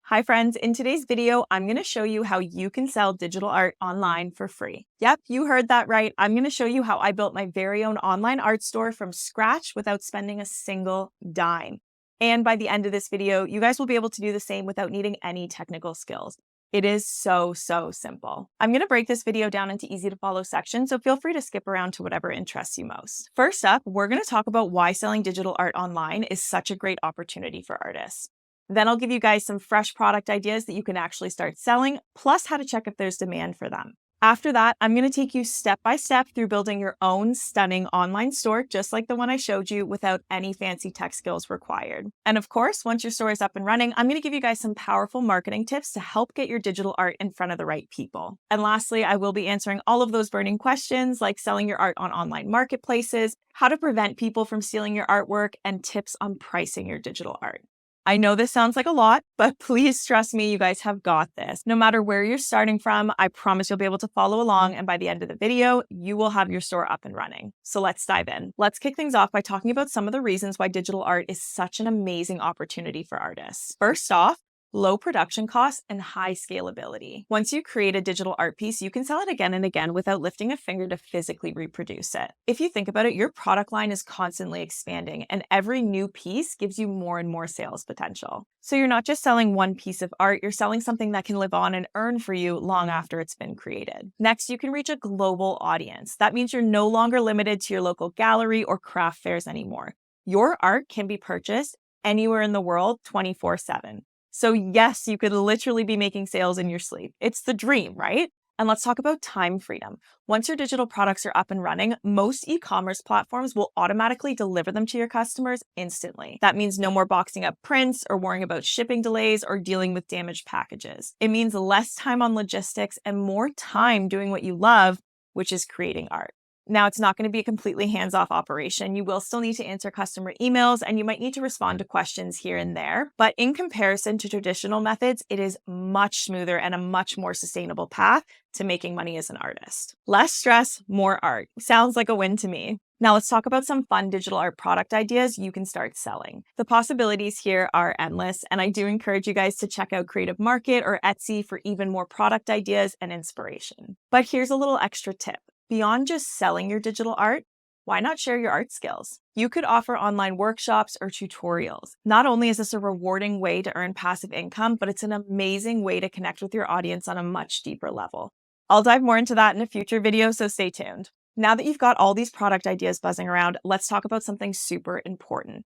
Hi friends, in today's video, I'm going to show you how you can sell digital art online for free. Yep, you heard that right. I'm going to show you how I built my very own online art store from scratch without spending a single dime. And by the end of this video, you guys will be able to do the same without needing any technical skills. It is so simple. I'm going to break this video down into easy to follow sections, so feel free to skip around to whatever interests you most. First up, we're going to talk about why selling digital art online is such a great opportunity for artists. Then I'll give you guys some fresh product ideas that you can actually start selling, plus how to check if there's demand for them. After that, I'm going to take you step by step through building your own stunning online store, just like the one I showed you, without any fancy tech skills required. And of course, once your store is up and running, I'm going to give you guys some powerful marketing tips to help get your digital art in front of the right people. And lastly, I will be answering all of those burning questions like selling your art on online marketplaces, how to prevent people from stealing your artwork, and tips on pricing your digital art. I know this sounds like a lot, but please trust me, you guys have got this. No matter where you're starting from, I promise you'll be able to follow along, and by the end of the video, you will have your store up and running. So let's dive in. Let's kick things off by talking about some of the reasons why digital art is such an amazing opportunity for artists. First off, low production costs and high scalability. Once you create a digital art piece, you can sell it again and again without lifting a finger to physically reproduce it. If you think about it, your product line is constantly expanding, and every new piece gives you more and more sales potential. So you're not just selling one piece of art, you're selling something that can live on and earn for you long after it's been created. Next, you can reach a global audience. That means you're no longer limited to your local gallery or craft fairs anymore. Your art can be purchased anywhere in the world 24/7. So yes, you could literally be making sales in your sleep. It's the dream, right? And let's talk about time freedom. Once your digital products are up and running, most e-commerce platforms will automatically deliver them to your customers instantly. That means no more boxing up prints or worrying about shipping delays or dealing with damaged packages. It means less time on logistics and more time doing what you love, which is creating art. Now, it's not going to be a completely hands-off operation. You will still need to answer customer emails, and you might need to respond to questions here and there. But in comparison to traditional methods, it is much smoother and a much more sustainable path to making money as an artist. Less stress, more art. Sounds like a win to me. Now let's talk about some fun digital art product ideas you can start selling. The possibilities here are endless, and I do encourage you guys to check out Creative Market or Etsy for even more product ideas and inspiration. But here's a little extra tip. Beyond just selling your digital art, why not share your art skills? You could offer online workshops or tutorials. Not only is this a rewarding way to earn passive income, but it's an amazing way to connect with your audience on a much deeper level. I'll dive more into that in a future video, so stay tuned. Now that you've got all these product ideas buzzing around, let's talk about something super important.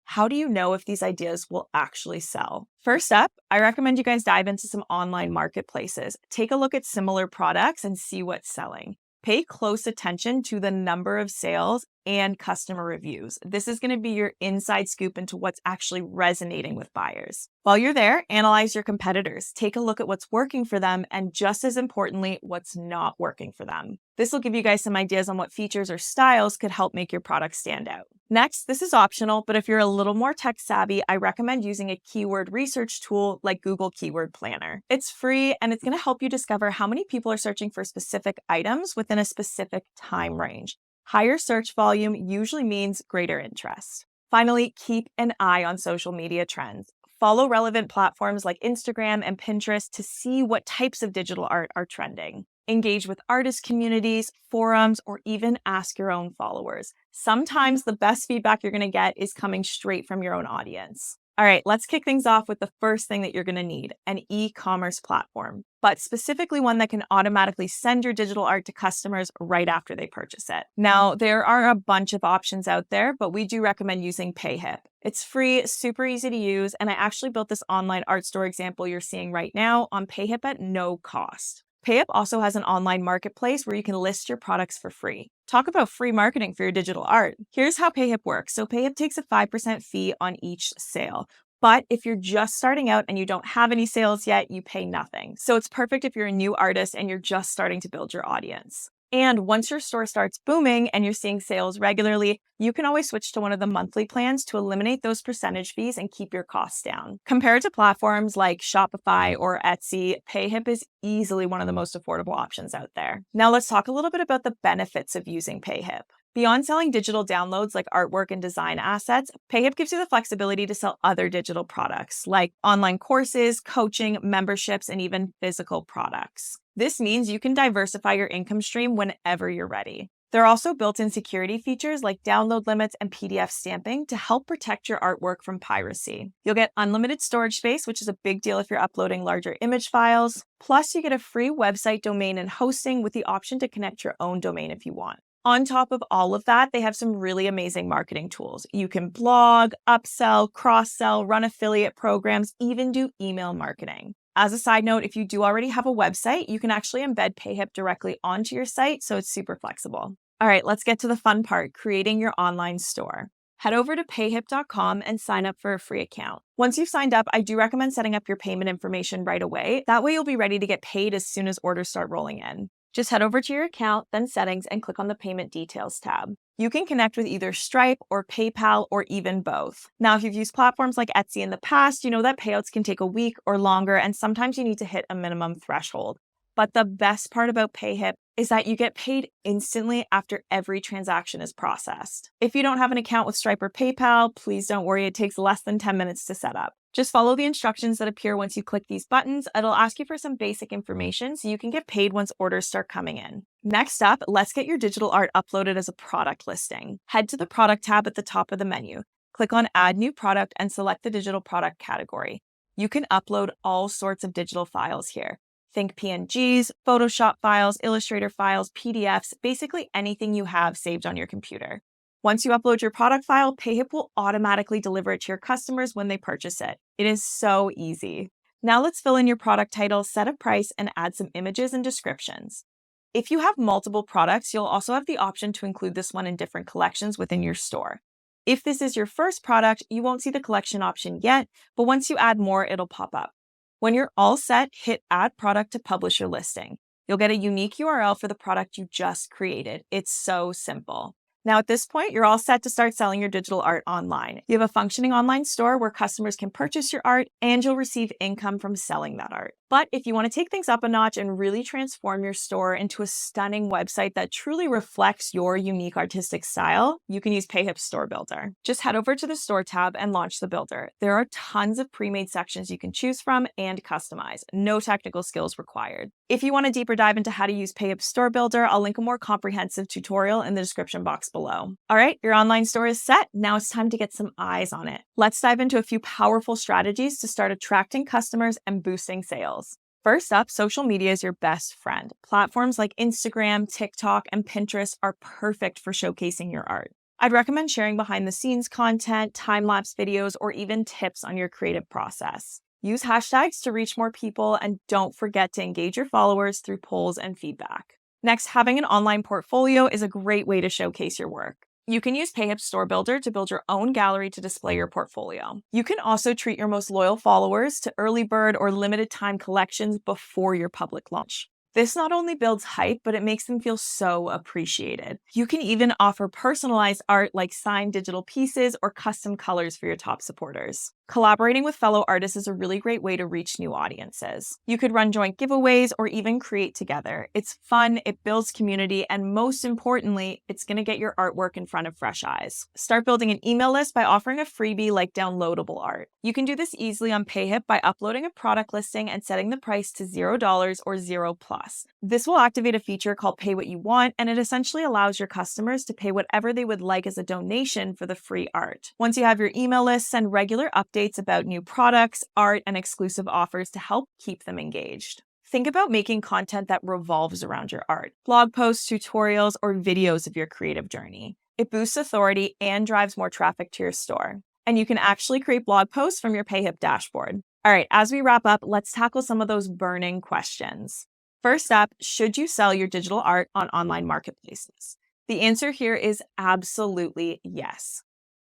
How do you know if these ideas will actually sell? First up, I recommend you guys dive into some online marketplaces. Take a look at similar products and see what's selling. Pay close attention to the number of sales and customer reviews. This is going to be your inside scoop into what's actually resonating with buyers. While you're there, analyze your competitors. Take a look at what's working for them and, just as importantly, what's not working for them. This will give you guys some ideas on what features or styles could help make your product stand out. Next, this is optional, but if you're a little more tech savvy, I recommend using a keyword research tool like Google Keyword Planner. It's free, and it's going to help you discover how many people are searching for specific items within a specific time range. Higher search volume usually means greater interest. Finally, keep an eye on social media trends. Follow relevant platforms like Instagram and Pinterest to see what types of digital art are trending. Engage with artist communities, forums, or even ask your own followers. Sometimes the best feedback you're going to get is coming straight from your own audience. All right, let's kick things off with the first thing that you're going to need, an e-commerce platform, but specifically one that can automatically send your digital art to customers right after they purchase it. Now, there are a bunch of options out there, but we do recommend using payhip. It's free, super easy to use, and I actually built this online art store example you're seeing right now on payhip at no cost. payhip also has an online marketplace where you can list your products for free. Talk about free marketing for your digital art. Here's how payhip works. So payhip takes a 5% fee on each sale. But if you're just starting out and you don't have any sales yet, you pay nothing. So it's perfect if you're a new artist and you're just starting to build your audience. And once your store starts booming and you're seeing sales regularly, you can always switch to one of the monthly plans to eliminate those percentage fees and keep your costs down. Compared to platforms like Shopify or Etsy, payhip is easily one of the most affordable options out there. Now let's talk a little bit about the benefits of using payhip. Beyond selling digital downloads like artwork and design assets, payhip gives you the flexibility to sell other digital products like online courses, coaching, memberships, and even physical products. This means you can diversify your income stream whenever you're ready. There are also built-in security features like download limits and PDF stamping to help protect your artwork from piracy. You'll get unlimited storage space, which is a big deal if you're uploading larger image files. Plus, you get a free website domain and hosting with the option to connect your own domain if you want. On top of all of that, they have some really amazing marketing tools. You can blog, upsell, cross-sell, run affiliate programs, even do email marketing. As a side note, if you do already have a website, you can actually embed payhip directly onto your site, so it's super flexible. All right, let's get to the fun part, creating your online store. Head over to payhip.com and sign up for a free account. Once you've signed up, I do recommend setting up your payment information right away. That way you'll be ready to get paid as soon as orders start rolling in. Just head over to your account, then Settings, and click on the Payment Details tab. You can connect with either Stripe or PayPal or even both. Now, if you've used platforms like Etsy in the past, you know that payouts can take a week or longer, and sometimes you need to hit a minimum threshold. But the best part about payhip is that you get paid instantly after every transaction is processed. If you don't have an account with Stripe or PayPal, please don't worry, it takes less than 10 minutes to set up. Just follow the instructions that appear once you click these buttons. It'll ask you for some basic information so you can get paid once orders start coming in. Next up, let's get your digital art uploaded as a product listing. Head to the Product tab at the top of the menu. Click on Add New Product and select the digital product category. You can upload all sorts of digital files here. Think PNGs, Photoshop files, Illustrator files, PDFs, basically anything you have saved on your computer. Once you upload your product file, payhip will automatically deliver it to your customers when they purchase it. It is so easy. Now let's fill in your product title, set a price, and add some images and descriptions. If you have multiple products, you'll also have the option to include this one in different collections within your store. If this is your first product, you won't see the collection option yet, but once you add more, it'll pop up. When you're all set, hit Add Product to publish your listing. You'll get a unique URL for the product you just created. It's so simple. Now at this point, you're all set to start selling your digital art online. You have a functioning online store where customers can purchase your art and you'll receive income from selling that art. But if you want to take things up a notch and really transform your store into a stunning website that truly reflects your unique artistic style, you can use payhip Store Builder. Just head over to the Store tab and launch the builder. There are tons of pre-made sections you can choose from and customize. No technical skills required. If you want a deeper dive into how to use payhip Store Builder, I'll link a more comprehensive tutorial in the description box below. All right, your online store is set. Now it's time to get some eyes on it. Let's dive into a few powerful strategies to start attracting customers and boosting sales. First up, social media is your best friend. Platforms like Instagram, TikTok, and Pinterest are perfect for showcasing your art. I'd recommend sharing behind-the-scenes content, time-lapse videos, or even tips on your creative process. Use hashtags to reach more people, and don't forget to engage your followers through polls and feedback. Next, having an online portfolio is a great way to showcase your work. You can use payhip Store Builder to build your own gallery to display your portfolio. You can also treat your most loyal followers to early bird or limited time collections before your public launch. This not only builds hype, but it makes them feel so appreciated. You can even offer personalized art like signed digital pieces or custom colors for your top supporters. Collaborating with fellow artists is a really great way to reach new audiences. You could run joint giveaways or even create together. It's fun, it builds community, and most importantly, it's going to get your artwork in front of fresh eyes. Start building an email list by offering a freebie like downloadable art. You can do this easily on payhip by uploading a product listing and setting the price to $0 or $0+. This will activate a feature called Pay What You Want, and it essentially allows your customers to pay whatever they would like as a donation for the free art. Once you have your email list, send regular updates about new products, art, and exclusive offers to help keep them engaged. Think about making content that revolves around your art. Blog posts, tutorials, or videos of your creative journey. It boosts authority and drives more traffic to your store. And you can actually create blog posts from your payhip dashboard. All right, as we wrap up, let's tackle some of those burning questions. First up, should you sell your digital art on online marketplaces? The answer here is absolutely yes.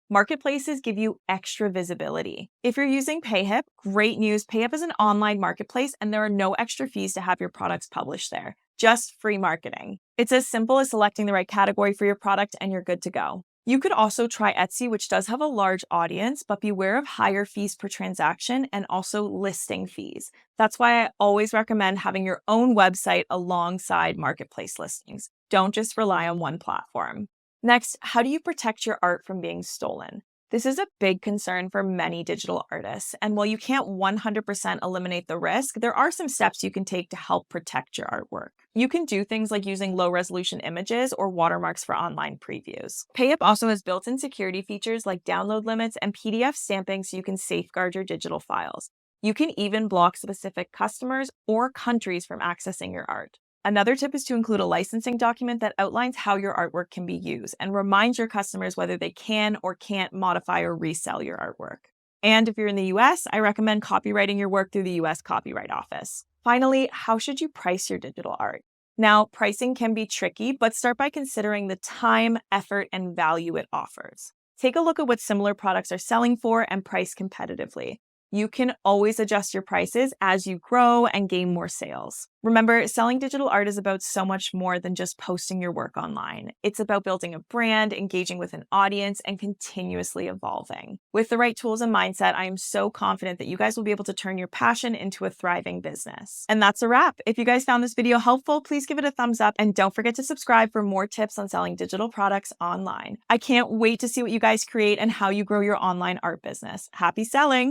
Marketplaces give you extra visibility. If you're using payhip, great news. Payhip is an online marketplace and there are no extra fees to have your products published there. Just free marketing. It's as simple as selecting the right category for your product and you're good to go. You could also try Etsy, which does have a large audience, but beware of higher fees per transaction and also listing fees. That's why I always recommend having your own website alongside marketplace listings. Don't just rely on one platform. Next, how do you protect your art from being stolen? This is a big concern for many digital artists, and while you can't 100% eliminate the risk, there are some steps you can take to help protect your artwork. You can do things like using low resolution images or watermarks for online previews. Payhip also has built in security features like download limits and PDF stamping so you can safeguard your digital files. You can even block specific customers or countries from accessing your art. Another tip is to include a licensing document that outlines how your artwork can be used and reminds your customers whether they can or can't modify or resell your artwork. And if you're in the US, I recommend copyrighting your work through the US Copyright Office. Finally, how should you price your digital art? Now, pricing can be tricky, but start by considering the time, effort, and value it offers. Take a look at what similar products are selling for and price competitively. You can always adjust your prices as you grow and gain more sales. Remember, selling digital art is about so much more than just posting your work online. It's about building a brand, engaging with an audience, and continuously evolving. With the right tools and mindset, I am so confident that you guys will be able to turn your passion into a thriving business. And that's a wrap. If you guys found this video helpful, please give it a thumbs up and don't forget to subscribe for more tips on selling digital products online. I can't wait to see what you guys create and how you grow your online art business. Happy selling!